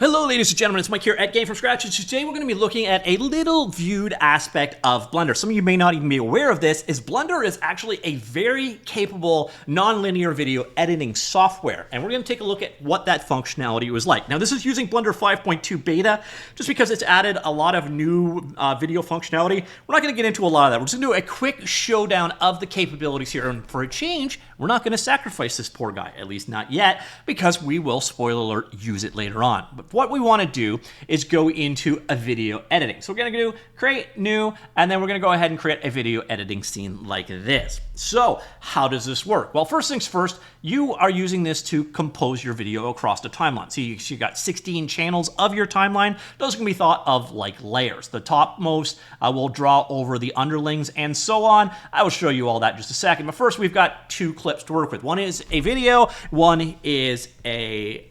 Hello ladies and gentlemen, it's Mike here at Gamefromscratch, and today we're going to be looking at a little viewed aspect of Blender. Some of you may not even be aware of this, is Blender is actually a very capable non-linear video editing software, and we're going to take a look at what that functionality was like. Now this is using Blender 5.2 beta, just because it's added a lot of new video functionality. We're not going to get into a lot of that. We're just going to do a quick showdown of the capabilities here, and for a change, we're not going to sacrifice this poor guy, at least not yet, because we will, spoiler alert, use it later on. But what we want to do is go into a video editing. So we're going to do create new, and then we're going to go ahead and create a video editing scene like this. So how does this work? Well, first things first, you are using this to compose your video across the timeline. So you got 16 channels of your timeline. Those can be thought of like layers. The topmost will draw over the underlings and so on. I will show you all that in just a second. But first, we've got two clips to work with. One is a video, one is a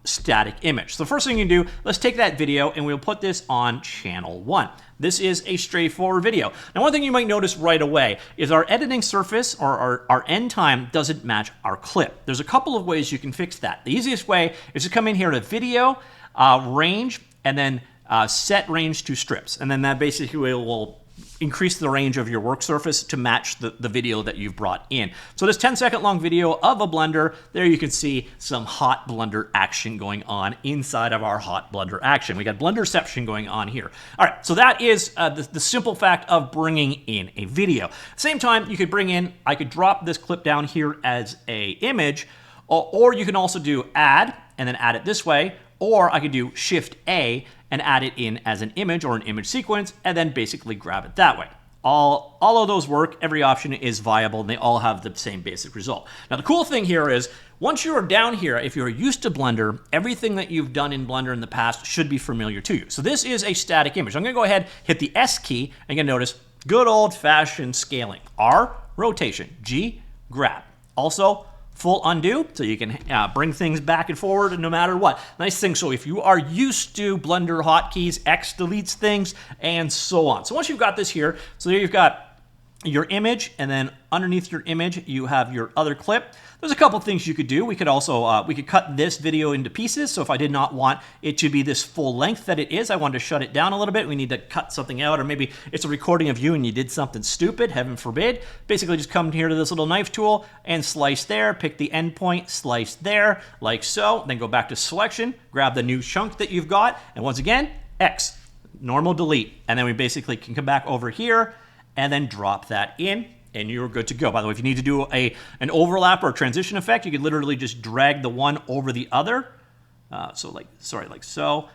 static image. So the first thing you can do, let's take that video and we'll put this on channel 1. This is a straightforward video. Now, one thing you might notice right away is our editing surface, or our end time, doesn't match our clip. There's a couple of ways you can fix that. The easiest way is to come in here to video, range, and then set range to strips. And then that basically will increase the range of your work surface to match the video that you've brought in. So this 10-second long video of a blender, there you can see some hot blender action going on inside of our hot blender action. We got blenderception going on here. All right, so that is the simple fact of bringing in a video. Same time, you could bring in, I could drop this clip down here as a image, or you can also do add, and then add it this way, or I could do Shift A and add it in as an image or an image sequence, and then basically grab it that way. All of those work, every option is viable, and they all have the same basic result. Now the cool thing here is, once you're down here, if you're used to Blender, everything that you've done in Blender in the past should be familiar to you. So this is a static image. I'm gonna go ahead, hit the S key, and you're gonna notice good old-fashioned scaling. R, rotation. G, grab. Also, full undo, so you can bring things back and forward no matter what. Nice thing, so if you are used to Blender hotkeys, X deletes things, and so on. So once you've got this here, so there you've got your image, and then underneath your image, you have your other clip. There's a couple things you could do. We could also, we could cut this video into pieces. So if I did not want it to be this full length that it is, I wanted to shut it down a little bit. We need to cut something out, or maybe it's a recording of you and you did something stupid, heaven forbid. Basically just come here to this little knife tool and slice there, pick the end point, slice there, like so. Then go back to selection, grab the new chunk that you've got, and once again, X, normal delete. And then we basically can come back over here and then drop that in, and you're good to go. By the way, if you need to do an overlap or a transition effect, you could literally just drag the one over the other. Like so.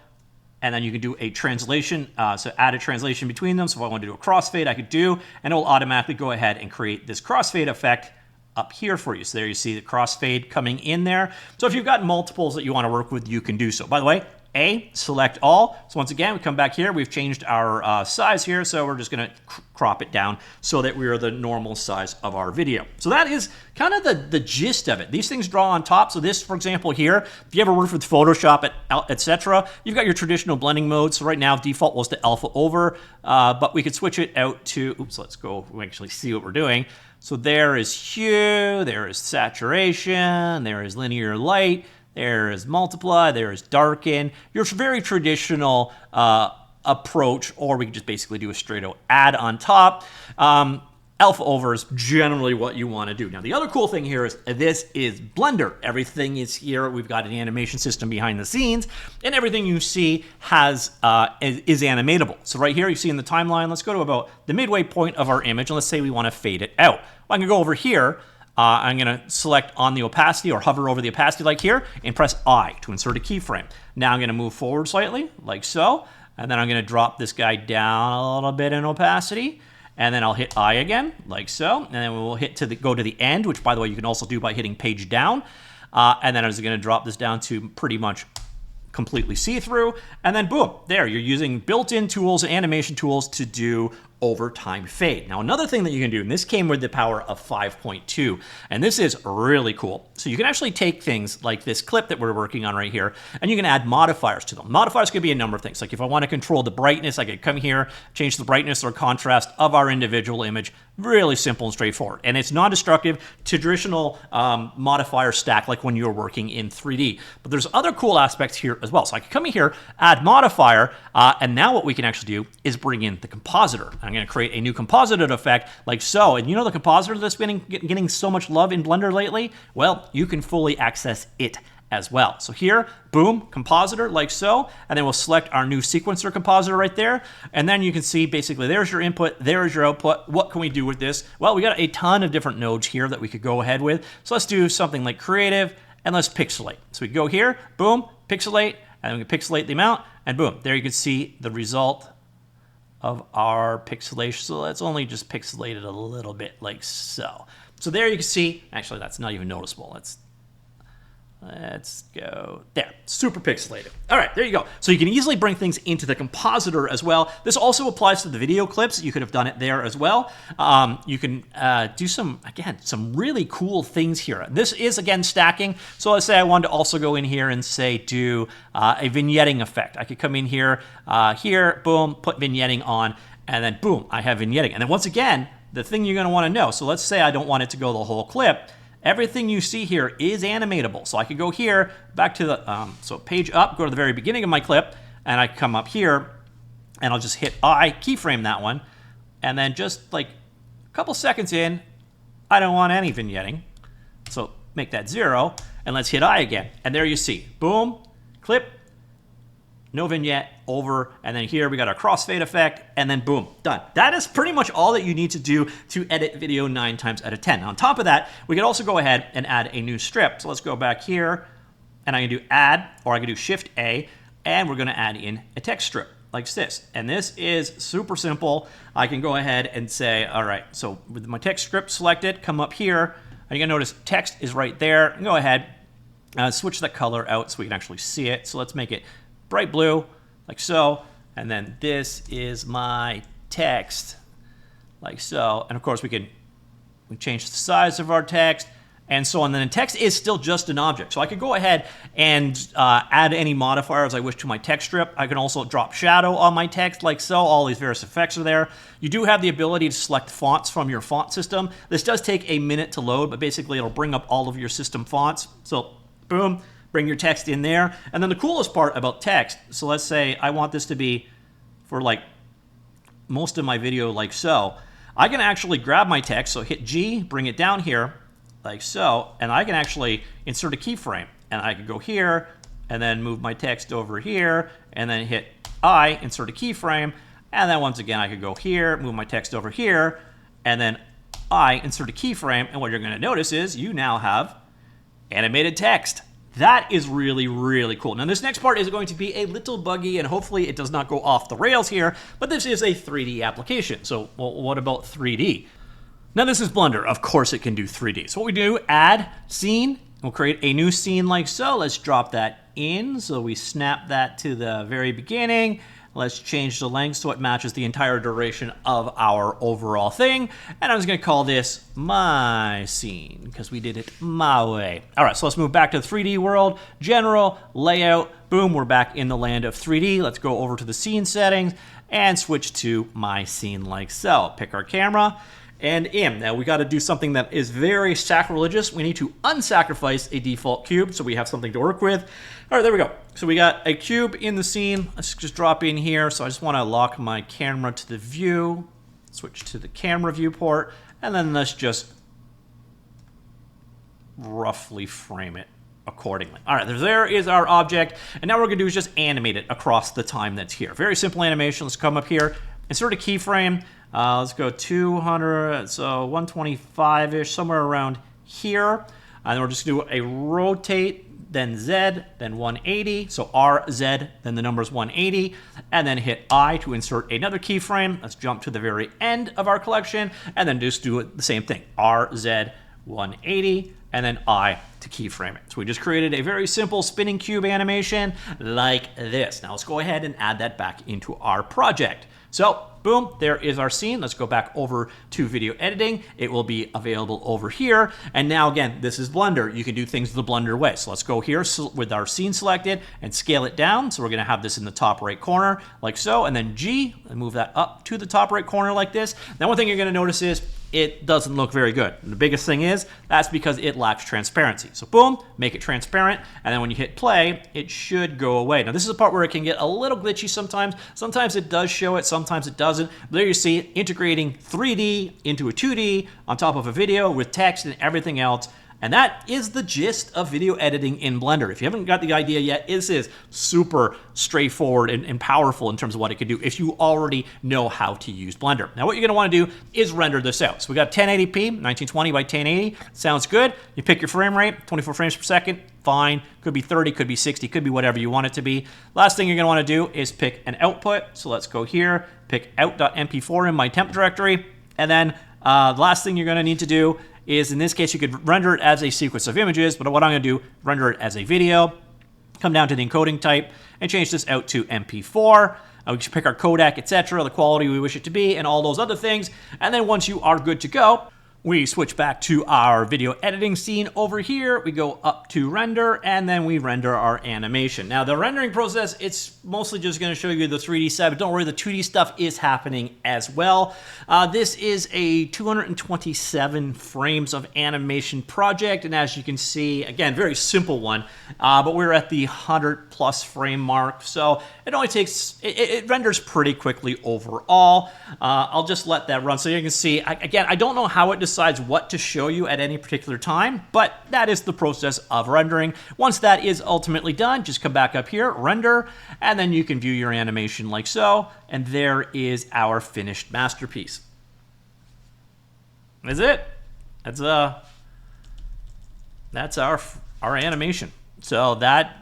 And then you can do a translation, so add a translation between them. So if I want to do a crossfade, I could do, and it will automatically go ahead and create this crossfade effect up here for you. So there you see the crossfade coming in there. So if you've got multiples that you want to work with, you can do so. By the way, A, select all. So once again, we come back here. We've changed our size here, so we're just going to crop it down so that we are the normal size of our video. So that is kind of the gist of it. These things draw on top. So this, for example, here, if you ever worked with Photoshop, etc., you've got your traditional blending mode. So right now, default was to alpha over, but we could switch it out to, oops, let's go actually see what we're doing. So there is hue, there is saturation, there is linear light, there is multiply, there is darken. Your very traditional approach, or we can just basically do a straight out add on top. Alpha over is generally what you want to do. Now, the other cool thing here is this is Blender. Everything is here. We've got an animation system behind the scenes, and everything you see has is animatable. So right here, you see in the timeline, let's go to about the midway point of our image, and let's say we want to fade it out. Well, I'm going to go over here. I'm going to select on the opacity, or hover over the opacity like here, and press I to insert a keyframe. Now I'm going to move forward slightly, like so, and then I'm going to drop this guy down a little bit in opacity, and then I'll hit I again, like so, and then we'll hit go to the end, which by the way you can also do by hitting page down, and then I'm just going to drop this down to pretty much completely see-through, and then boom, there, you're using built-in tools, animation tools to do over time fade. Now, another thing that you can do, and this came with the power of 5.2, and this is really cool. So you can actually take things like this clip that we're working on right here, and you can add modifiers to them. Modifiers could be a number of things. Like if I want to control the brightness, I could come here, change the brightness or contrast of our individual image. Really simple and straightforward. And it's non-destructive, traditional modifier stack like when you're working in 3D. But there's other cool aspects here as well. So I can come in here, add modifier, and now what we can actually do is bring in the compositor. I'm going to create a new composited effect like so. And you know the compositor that's been getting so much love in Blender lately? Well, you can fully access it as well. So here, boom, compositor like so, and then we'll select our new sequencer compositor right there, and then you can see basically there's your input, there's your output. What can we do with this? Well, we got a ton of different nodes here that we could go ahead with. So let's do something like creative, and let's pixelate. So we go here, boom, pixelate, and we can pixelate the amount, and boom, there you can see the result of our pixelation. So let's only just pixelate it a little bit like so. So there you can see, actually that's not even noticeable. Let's go there. Super pixelated. All right, there you go. So you can easily bring things into the compositor as well. This also applies to the video clips. You could have done it there as well. You can do some really cool things here. This is, again, stacking. So let's say I wanted to also go in here and say do a vignetting effect. I could come in here, boom, put vignetting on, and then boom, I have vignetting. And then once again, the thing you're going to want to know. So let's say I don't want it to go the whole clip. Everything you see here is animatable. So I could go here, back to the, so page up, go to the very beginning of my clip, and I come up here, and I'll just hit I, keyframe that one, and then just like a couple seconds in, I don't want any vignetting. So make that 0, and let's hit I again. And there you see, boom, clip, no vignette, over, and then here we got our crossfade effect, and then boom, done. That is pretty much all that you need to do to edit video 9 times out of 10. Now, on top of that, we can also go ahead and add a new strip. So let's go back here, and I can do add, or I can do Shift A, and we're gonna add in a text strip like this. And this is super simple. I can go ahead and say, all right, so with my text strip selected, come up here, and you're gonna notice text is right there, and go ahead, switch that color out so we can actually see it. So let's make it bright blue, like so, and then this is my text, like so. And of course we change the size of our text, and so on. Then the text is still just an object. So I could go ahead and add any modifiers I wish to my text strip. I can also drop shadow on my text, like so. All these various effects are there. You do have the ability to select fonts from your font system. This does take a minute to load, but basically it'll bring up all of your system fonts. So boom, bring your text in there. And then the coolest part about text, so let's say I want this to be for like most of my video like so. I can actually grab my text, so hit G, bring it down here, like so, and I can actually insert a keyframe. And I could go here, and then move my text over here, and then hit I, insert a keyframe, and then once again I could go here, move my text over here, and then I, insert a keyframe, and what you're gonna notice is you now have animated text. That is really, really cool. Now, this next part is going to be a little buggy, and hopefully it does not go off the rails here, but this is a 3D application. So, well, what about 3D? Now, this is Blender. Of course it can do 3D. So what we do, add scene. We'll create a new scene like so. Let's drop that in. So we snap that to the very beginning. Let's change the length so it matches the entire duration of our overall thing. And I'm just gonna call this my scene because we did it my way. All right, so let's move back to the 3D world. General, layout, boom, we're back in the land of 3D. Let's go over to the scene settings and switch to my scene like so. Pick our camera and in. Now we gotta do something that is very sacrilegious. We need to unsacrifice a default cube so we have something to work with. All right, there we go. So we got a cube in the scene. Let's just drop in here. So I just wanna lock my camera to the view, switch to the camera viewport, and then let's just roughly frame it accordingly. All right, there is our object. And now what we're gonna do is just animate it across the time that's here. Very simple animation. Let's come up here, insert a keyframe. Let's go 200, so 125-ish, somewhere around here. And then we're just gonna do a rotate, then Z, then 180. So RZ, then the number is 180. And then hit I to insert another keyframe. Let's jump to the very end of our collection. And then just do it the same thing. RZ 180, and then I to keyframe it. So we just created a very simple spinning cube animation like this. Now let's go ahead and add that back into our project. So boom, there is our scene. Let's go back over to video editing. It will be available over here. And now again, this is Blender. You can do things the Blender way. So let's go here with our scene selected and scale it down. So we're going to have this in the top right corner like so, and then G, and move that up to the top right corner like this. Now one thing you're going to notice is it doesn't look very good. And the biggest thing is that's because it lacks transparency. So boom, make it transparent, and then when you hit play, it should go away. Now this is a part where it can get a little glitchy sometimes. Sometimes it does show it, sometimes it doesn't. But there you see integrating 3D into a 2D on top of a video with text and everything else. And that is the gist of video editing in Blender. If you haven't got the idea yet, this is super straightforward and powerful in terms of what it can do if you already know how to use Blender. Now what you're going to want to do is render this out. So we got 1080p, 1920 by 1080. Sounds good. You pick your frame rate, 24 frames per second. Fine. Could be 30, could be 60, could be whatever you want it to be. Last thing you're going to want to do is pick an output. So let's go here, pick out.mp4 in my temp directory. And then the last thing you're going to need to do is, in this case, you could render it as a sequence of images, but what I'm going to do, render it as a video, come down to the encoding type, and change this out to MP4. We should pick our codec, etc., the quality we wish it to be, and all those other things. And then once you are good to go, we switch back to our video editing scene over here. We go up to render, and then we render our animation. Now, the rendering process, it's mostly just going to show you the 3D side, but don't worry, the 2D stuff is happening as well. This is a 227 frames of animation project, and as you can see, again, very simple one, but we're at the 100+ frame mark, so it only takes, it renders pretty quickly overall. I'll just let that run so you can see. Again, I don't know how it decides what to show you at any particular time, but that is the process of rendering. Once that is ultimately done, just come back up here, render, and then you can view your animation like so, and there is our finished masterpiece. That's it. That's our animation. So that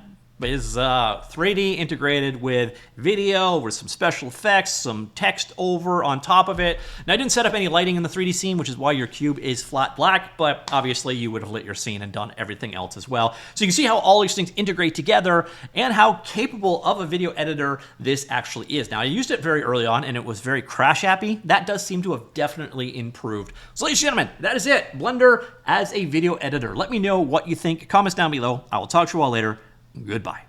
is 3D integrated with video, with some special effects, some text over on top of it. Now, I didn't set up any lighting in the 3D scene, which is why your cube is flat black, but obviously you would have lit your scene and done everything else as well. So you can see how all these things integrate together and how capable of a video editor this actually is. Now, I used it very early on and it was very crash happy. That does seem to have definitely improved. So ladies and gentlemen, that is it. Blender as a video editor. Let me know what you think. Comments down below. I will talk to you all later. Goodbye.